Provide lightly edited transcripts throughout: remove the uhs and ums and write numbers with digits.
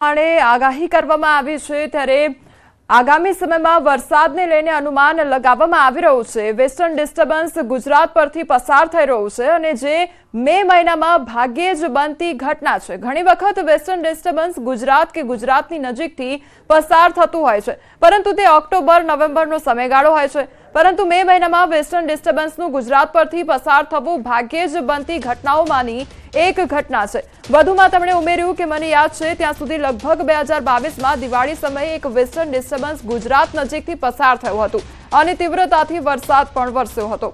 આગાહી કરવામાં આવી છે ત્યારે આગામી સમયમાં વરસાદને લઈને અનુમાન લગાવવામાં આવી રહ્યું છે। વેસ્ટર્ન ડિસ્ટર્બન્સ ગુજરાત પરથી પસાર થઈ રહ્યું છે અને જે મે મહિનામાં ભાગ્યે જ બનતી ઘટના છે। ઘણી વખત વેસ્ટર્ન ડિસ્ટર્બન્સ ગુજરાત કે ગુજરાતની નજીકથી પસાર થતું હોય છે, પરંતુ તે ઓક્ટોબર નવેમ્બરનો સમયગાળો હોય છે। પરંતુ મે મહિનામાં વેસ્ટર્ન ડિસ્ટર્બન્સનું ગુજરાત પરથી પસાર થવું ભાગ્યે જ બનતી ઘટનાઓમાંની એક ઘટના છે। વધુમાં તેમણે ઉમેર્યું કે મને યાદ છે ત્યાં સુધી લગભગ 2022માં દિવાળી સમયે એક વેસ્ટર્ન ડિસ્ટર્બન્સ ગુજરાત નજીકથી પસાર થયું હતું અને તીવ્રતાથી વરસાદ પણ વરસ્યો હતો।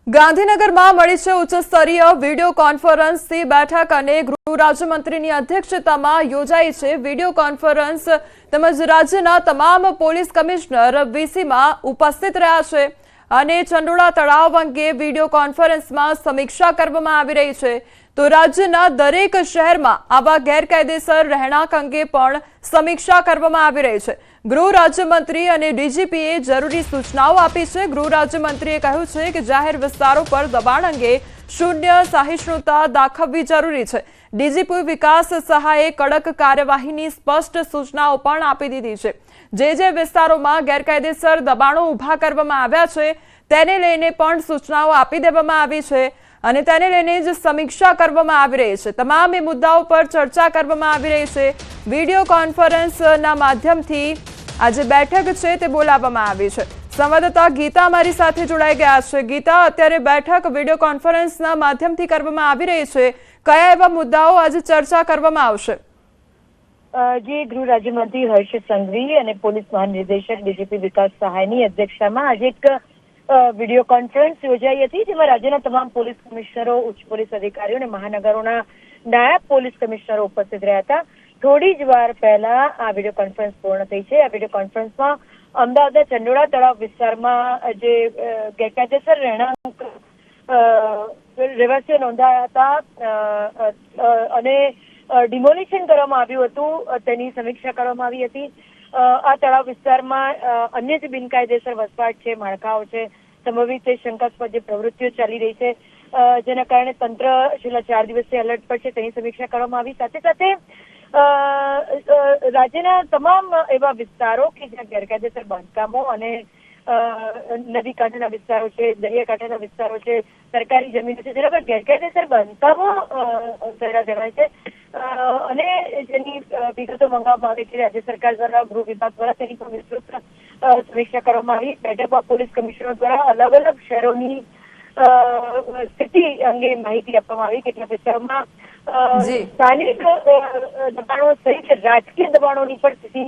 ગાંધીનગરમાં મળી છે ઉચ્ચ સ્તરીય વિડીયો કોન્ફરન્સની બેઠક અને ગૃહ રાજ્યમંત્રીની અધ્યક્ષતામાં યોજાઈ છે। વિડીયો કોન્ફરન્સ તેમજ રાજ્યના તમામ પોલીસ કમિશનર વીસીમાં ઉપસ્થિત રહ્યા છે અને ચંડોળા તળાવ અંગે વિડીયો કોન્ફરન્સમાં સમીક્ષા કરવામાં આવી રહી છે। તો રાજ્યના દરેક શહેરમાં આવા ગેરકાયદેસર રહેણાંક અંગે પણ સમીક્ષા કરવામાં આવી રહી છે। ગૃહ રાજ્યમંત્રી અને ડીજીપીએ જરૂરી સૂચનાઓ આપી છે। ગૃહ રાજ્યમંત્રીએ કહ્યું છે કે જાહેર વિસ્તારો પર દબાણ અંગે શૂન્ય સહિષ્ણુતા દાખવવી જરૂરી છે। ડીજીપી વિકાસ સહાયે કડક કાર્યવાહીની સ્પષ્ટ સૂચનાઓ પણ આપી દીધી છે। જે વિસ્તારોમાં ગેરકાયદેસર દબાણો ઊભા કરવામાં આવ્યા છે તેને લઈને પણ સૂચનાઓ આપી દેવામાં આવી છે અને તેને લઈને જ સમીક્ષા કરવામાં આવી રહી છે। તમામ એ મુદ્દાઓ પર ચર્ચા કરવામાં આવી રહી છે। વિડીયો કોન્ફરન્સના માધ્યમથી આજે બેઠક છે તે બોલાવવામાં આવી છે। સંવાદદાતા ગીતા અમારી સાથે જોડાઈ ગયા છે। ગીતા, અત્યારે બેઠક વિડીયો કોન્ફરન્સના માધ્યમથી કરવામાં આવી રહી છે, કયા એવા મુદ્દાઓ આજે ચર્ચા કરવામાં આવશે? જે ગૃહ રાજ્યમંત્રી હર્ષ સંઘવી અને પોલીસ મહાનિર્દેશક ડીજીપી વિકાસ સહાયની અધ્યક્ષતામાં આજે એક વિડીયો કોન્ફરન્સ યોજાઈ હતી, જેમાં રાજ્યના તમામ પોલીસ કમિશનરો, ઉચ્ચ પોલીસ અધિકારીઓ અને મહાનગરોના નાયબ પોલીસ કમિશનરો ઉપસ્થિત રહ્યા હતા। થોડી જ વાર પહેલા આ વિડીયો કોન્ફરન્સ પૂર્ણ થઈ છે। આ વિડીયો કોન્ફરન્સમાં અમદાવાદના ચંડોળા તળાવ વિસ્તારમાં જે ગેરકાયદેસર રહેણાંક રહેવાસીઓ નોંધાયા હતા અને ડિમોલિશન કરવામાં આવ્યું હતું તેની સમીક્ષા કરવામાં આવી હતી। આ તળાવ વિસ્તારમાં અન્ય જે બિનકાયદેસર વસવાટ છે, માળખાઓ છે, સંભવિત શંકાસ્પદ જે પ્રવૃત્તિઓ ચાલી રહી છે, જેના કારણે તંત્ર છેલ્લા 4 દિવસથી એલર્ટ પર છે, તેની સમીક્ષા કરવામાં આવી। સાથે સાથે રાજ્યના તમામ એવા વિસ્તારો કે જ્યાં ગેરકાયદેસર બાંધકામો અને નદી કાંઠાના વિસ્તારો છે, દરિયાકાંઠાના વિસ્તારો છે, સરકારી જમીનો છે, જેના પર ગેરકાયદેસર બાંધકામો થયેલા જણાય છે અને જેની વિગતો મંગાવવામાં આવી છે। રાજ્ય સરકાર દ્વારા, ગૃહ વિભાગ દ્વારા તેની પણ વિસ્તૃત સમીક્ષા કરવામાં આવી। બેઠકમાં પોલીસ કમિશનરો દ્વારા અલગ અલગ શહેરોની સ્થિતિ અંગે માહિતી આપવામાં આવી। કેટલાક વિસ્તારોમાં સ્થાનિક દબાણો સહિત રાજકીય દબાણોની પણ સ્થિતિ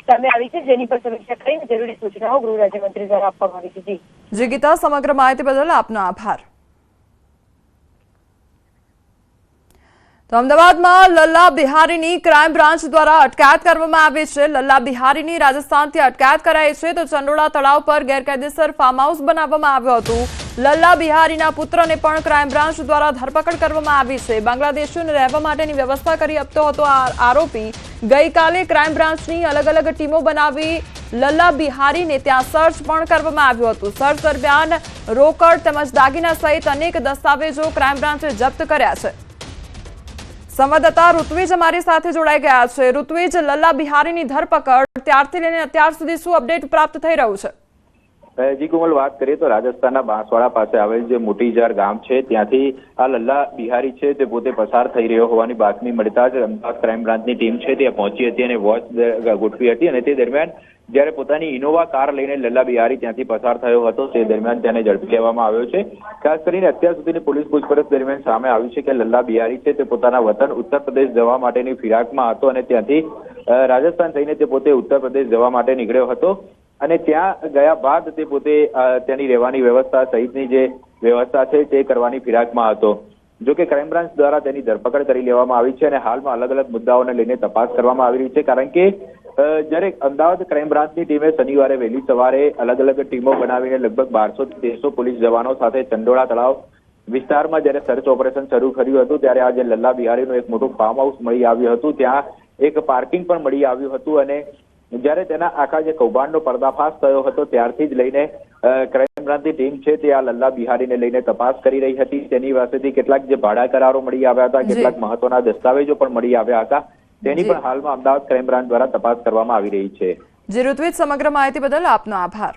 સામે આવી છે, જેની પર સમીક્ષા કરીને જરૂરી સૂચનાઓ ગૃહ રાજ્યમંત્રી દ્વારા આપવામાં આવી છે। જી ગીતા, સમગ્ર માહિતી બદલ આપનો આભાર। તો અમદાવાદમાં લલ્લા બિહારીની ક્રાઇમ બ્રાન્ચ દ્વારા અટકાયત કરવામાં આવી છે। લલ્લા બિહારીની રાજસ્થાનથી અટકાયત કરાઈ છે। તો ચંડોળા તળાવ પર ગેરકાયદેસર ફાર્મ હાઉસ બનાવવામાં આવ્યું હતું। લલ્લા બિહારીના પુત્રને પણ ક્રાઇમ બ્રાન્ચ દ્વારા ધરપકડ કરવામાં આવી છે। બાંગ્લાદેશીઓને રહેવા માટેની વ્યવસ્થા કરી આપતો હતો આ આરોપી ગઈકાલે ક્રાઇમ બ્રાન્ચની અલગ અલગ ટીમો બનાવી લલ્લા બિહારીને ત્યાં સર્ચ પણ કરવામાં આવ્યું હતું। સર્ચ દરમિયાન રોકડ તેમજ દાગીના સહિત અનેક દસ્તાવેજો ક્રાઇમ બ્રાન્ચે જપ્ત કર્યા છે। સંવાદદાતા ઋત્વિજ અમારી સાથે જોડાઈ ગયા છે। ઋત્વિજ, લલ્લા બિહારીની ધરપકડ ત્યારથી લઈને અત્યાર સુધી શું અપડેટ પ્રાપ્ત થઈ રહ્યું છે? જી કોમલ, વાત કરીએ તો રાજસ્થાનના બાંસવાડા પાસે આવેલ જે મોટીજાર ગામ છે ત્યાંથી આ લલ્લા બિહારી છે તે પોતે પસાર થઈ રહ્યો હોવાની બાતમી મળતા જ અમદાવાદ ક્રાઇમ બ્રાન્ચની ટીમ છે ત્યાં પહોંચી હતી અને વોચ ગોઠવી હતી અને તે દરમિયાન જ્યારે પોતાની ઇનોવા કાર લઈને લલ્લા બિહારી ત્યાંથી પસાર થયો હતો તે દરમિયાન તેને ઝડપી લેવામાં આવ્યો છે। ખાસ કરીને અત્યાર સુધીની પોલીસ પૂછપરછ દરમિયાન સામે આવ્યું છે કે લલ્લા બિહારી છે તે પોતાના વતન ઉત્તર પ્રદેશ જવા માટેની ફિરાકમાં હતો અને ત્યાંથી રાજસ્થાન થઈને તે પોતે ઉત્તર પ્રદેશ જવા માટે નીકળ્યો હતો અને ત્યાં ગયા બાદ તે પોતે ત્યાંની રહેવાની વ્યવસ્થા સહિતની જે વ્યવસ્થા છે તે કરવાની ફિરાકમાં હતો। જો કે ક્રાઇમ બ્રાન્ચ દ્વારા તેની ધરપકડ કરી લેવામાં આવી છે અને હાલમાં અલગ અલગ મુદ્દાઓને લઈને તપાસ કરવામાં આવી રહી છે, કારણ કે જ્યારે અમદાવાદ ક્રાઇમ બ્રાન્ચની ટીમે શનિવારે વહેલી સવારે અલગ અલગ ટીમો બનાવીને લગભગ 1200 થી 1300 પોલીસ જવાનો સાથે ચંડોળા તળાવ વિસ્તારમાં જ્યારે સર્ચ ઓપરેશન શરૂ કર્યું હતું ત્યારે આજે લલ્લા બિહારીનું એક મોટું ફાર્મ હાઉસ મળી આવ્યું હતું। ત્યાં એક પાર્કિંગ પણ મળી આવ્યું હતું અને જ્યારે તેના આખા જે કૌભાંડનો પર્દાફાશ થયો હતો ત્યારથી જ લઈને ક્રાઇમ બ્રાન્ચની ટીમ છે તે આ લલ્લા બિહારીને લઈને તપાસ કરી રહી હતી. તેની પાસેથી કેટલાક જે ભાડા કરારો મળી આવ્યા હતા, કેટલાક મહત્વના દસ્તાવેજો પણ મળી આવ્યા હતા. તેની પણ હાલમાં અમદાવાદ ક્રાઇમ બ્રાન્ચ દ્વારા તપાસ કરવામાં આવી રહી છે. જી ઋત્વિજ, સમગ્ર માહિતી બદલ આપનો આભાર.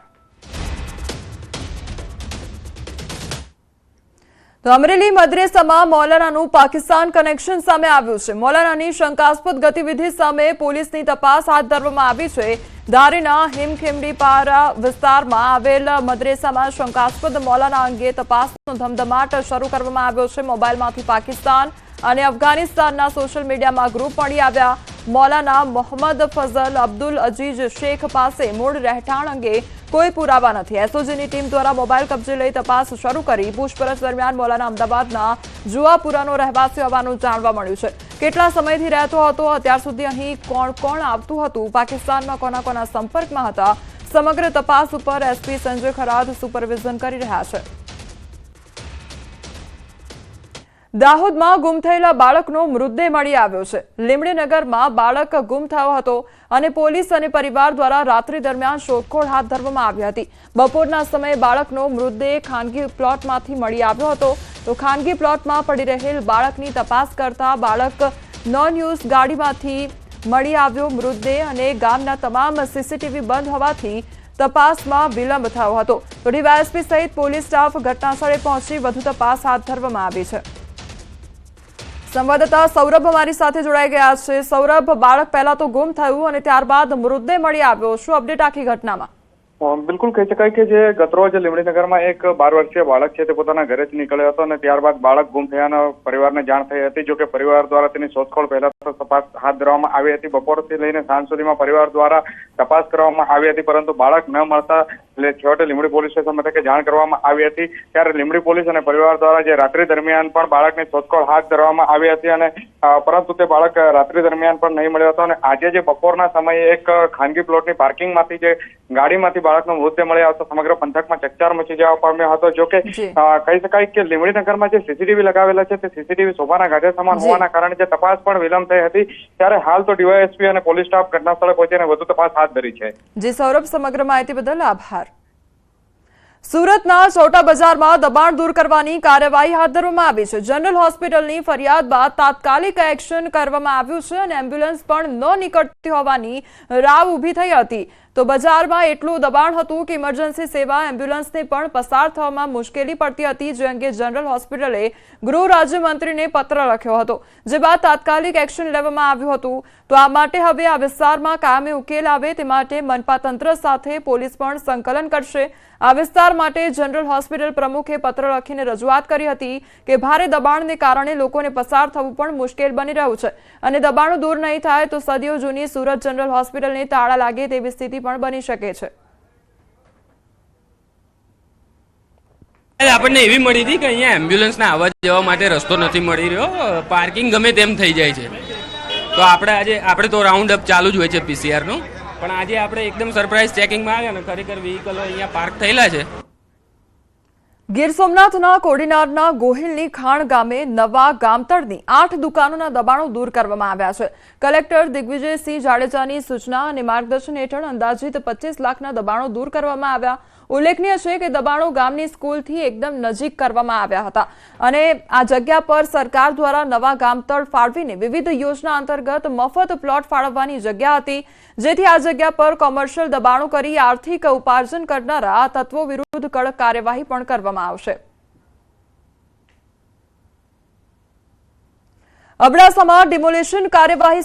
તો અમરેલી મદ્રેસામાં મૌલાનાનું પાકિસ્તાન કનેક્શન સામે આવ્યું છે. મૌલાનાની શંકાસ્પદ ગતિવિધિ સામે પોલીસની તપાસ હાથ ધરવામાં આવી છે. ધારીના હિમખેમડીપારા વિસ્તારમાં આવેલ મદ્રેસામાં શંકાસ્પદ મૌલાના અંગે તપાસનો ધમધમાટ શરૂ કરવામાં આવ્યો છે. મોબાઈલમાંથી પાકિસ્તાન અને અફઘાનિસ્તાનના સોશિયલ મીડિયામાં ગ્રુપ મળી આવ્યા. મૌલાના મોહમ્મદ ફઝલ અબ્દુલ અજીઝ શેખ પાસે મૂળ રહેઠાણ અંગે કોઈ પુરાવા નથી. એસઓજીની ટીમ દ્વારા મોબાઈલ કબજે લઈ તપાસ શરૂ કરી. પૂછપરછ દરમિયાન મૌલાના અમદાવાદના જુવાપુરાનો રહેવાસી હોવાનું જાણવા મળ્યું છે. કેટલા સમયથી રહેતો હતો, અત્યાર સુધી અહીં કોણ કોણ આવતું હતું, પાકિસ્તાનમાં કોના કોના સંપર્કમાં હતા, સમગ્ર તપાસ ઉપર એસપી સંજય ખરાદ સુપરવિઝન કરી રહ્યા છે. દાહોદમાં ગુમ થયેલા બાળકનો મૃતદેહ મળી આવ્યો છે. લીમડીનગરમાં બાળક ગુમ થયો હતો અને પોલીસ અને પરિવાર દ્વારા રાત્રિ દરમિયાન શોધખોળ હાથ ધરવામાં આવી હતી. બપોરના સમયે બાળકનો મૃતદેહ ખાનગી પ્લોટમાંથી મળી આવ્યો હતો. તો ખાનગી પ્લોટમાં પડી રહેલ બાળકની તપાસ કરતા બાળક નોન યુઝ ગાડીમાંથી મળી આવ્યો મૃતદેહ અને ગામના તમામ સીસીટીવી બંધ હોવાથી તપાસમાં વિલંબ થયો હતો. તો ડીવાયએસપી સહિત પોલીસ સ્ટાફ ઘટનાસ્થળે પહોંચી વધુ તપાસ હાથ ધરવામાં આવી છે. સંવાદદાતા સૌરભ અમારી સાથે જોડાઈ ગયા છે. સૌરભ, બાળક પહેલા તો ગુમ થયું અને ત્યારબાદ મૃતદેહ મળી આવ્યો, શું અપડેટ આખી ઘટનામાં? બિલકુલ કહી શકાય કે જે ગતરોજ લીમડીનગરમાં એક 12 વર્ષીય બાળક છે તે પોતાના ઘરેથી નીકળ્યો હતો અને ત્યારબાદ બાળક ગુમ થયાનો પરિવારને જાણ થઈ હતી. જો કે પરિવાર દ્વારા તેની શોધખોળ પહેલા તો તપાસ હાથ ધરવામાં આવી હતી. બપોરથી લઈને સાંજ સુધીમાં પરિવાર દ્વારા તપાસ કરવામાં આવી હતી, પરંતુ બાળક ન મળતા છેવટે લીંબડી પોલીસ સ્ટેશન મથકે જાણ કરવામાં આવી હતી. ત્યારે લીંબડી પોલીસ અને પરિવાર દ્વારા જે રાત્રિ દરમિયાન પણ બાળકની શોધખોળ હાથ ધરવામાં આવી હતી અને પરંતુ તે બાળક રાત્રિ દરમિયાન પણ નહીં મળ્યો હતો. અને આજે જે બપોરના સમયે એક ખાનગી પ્લોટની પાર્કિંગમાંથી જે ગાડીમાંથી બાળકનો મૃતદેહ મળી આવતો સમગ્ર પંથકમાં ચકચાર મચી જવા પામ્યો હતો. જો કે કહી શકાય કે લીંબડીનગરમાં જે સીસીટીવી લગાવેલા છે તે સીસીટીવી શોભાના ગાજે સમાન હોવાના કારણે જે તપાસ પણ વિલંબ થઈ હતી. ત્યારે હાલ તો ડીવાયએસપી અને પોલીસ સ્ટાફ ઘટના સ્થળે પહોંચીને વધુ તપાસ હાથ ધરી છે. જી સૌરભ, સમગ્ર માહિતી બદલ આભાર. સુરતના છોટા બજારમાં દબાણ દૂર કરવાની કાર્યવાહી હાથ ધરવામાં આવી છે. જનરલ હોસ્પિટલની ફરિયાદ બાદ તાત્કાલિક એક્શન કરવામાં આવ્યું છે અને એમ્બ્યુલન્સ પણ ન નીકળતી હોવાની રાવ ઊભી થઈ હતી. તો બજારમાં એટલું દબાણ હતું કે ઇમરજન્સી સેવા એમ્બ્યુલન્સને પણ પસાર થવામાં મુશ્કેલી પડતી હતી, જે અંગે જનરલ હોસ્પિટલે ગૃહ રાજ્યમંત્રીને પત્ર લખ્યો હતો, જે બાદ તાત્કાલિક એક્શન લેવામાં આવ્યું હતું. તો આ માટે હવે આ વિસ્તારમાં કાયમી ઉકેલ આવે તે માટે મનપા તંત્ર સાથે પોલીસ પણ સંકલન કરશે. આ વિસ્તાર માટે જનરલ હોસ્પિટલ પ્રમુખે પત્ર લખીને રજૂઆત કરી હતી કે ભારે દબાણને કારણે લોકોને પસાર થવું પણ મુશ્કેલ બની રહ્યું છે અને દબાણો દૂર નહીં થાય તો સદીઓ જૂની સુરત જનરલ હોસ્પિટલને તાળા લાગે તેવી સ્થિતિ પણ બની શકે છે. આપણને એવી મળી હતી કે અહીંયા એમ્બ્યુલન્સના આવવા જવા માટે રસ્તો નથી મળી રહ્યો, પાર્કિંગ ગમે તેમ થઈ જાય છે. તો આપણે તો રાઉન્ડ અપ ચાલુ જ હોય છે પીસીઆરનું, પણ આજે આપણે એકદમ સરપ્રાઇઝ ચેકિંગમાં આવ્યા ને ખરેખર વ્હીકલો અહીંયા પાર્ક થયેલા છે. ગીર સોમનાથના કોડીનારના ગોહિલની ખાણ ગામે નવા ગામતળની 8 દુકાનોના દબાણો દૂર કરવામાં આવ્યા છે. કલેક્ટર દિગ્વિજયસિંહ જાડેજાની સૂચના અને માર્ગદર્શન હેઠળ અંદાજિત 25 લાખના દબાણો દૂર કરવામાં આવ્યા. ઉલ્લેખનીય છે કે દબાણો ગામની સ્કૂલથી એકદમ નજીક કરવામાં આવ્યા હતા અને આ જગ્યા પર સરકાર દ્વારા નવા ગામતળ ફાળવીને વિવિધ યોજના અંતર્ગત મફત પ્લોટ ફાળવવાની જગ્યા હતી, જેથી આ જગ્યા પર કોમર્શિયલ દબાણો કરી આર્થિક ઉપાર્જન કરનારા તત્વો વિરુદ્ધ કડક કાર્યવાહી પણ કરવામાં આવશે. અબડાસામાં ડિમોલિશન કાર્યવાહી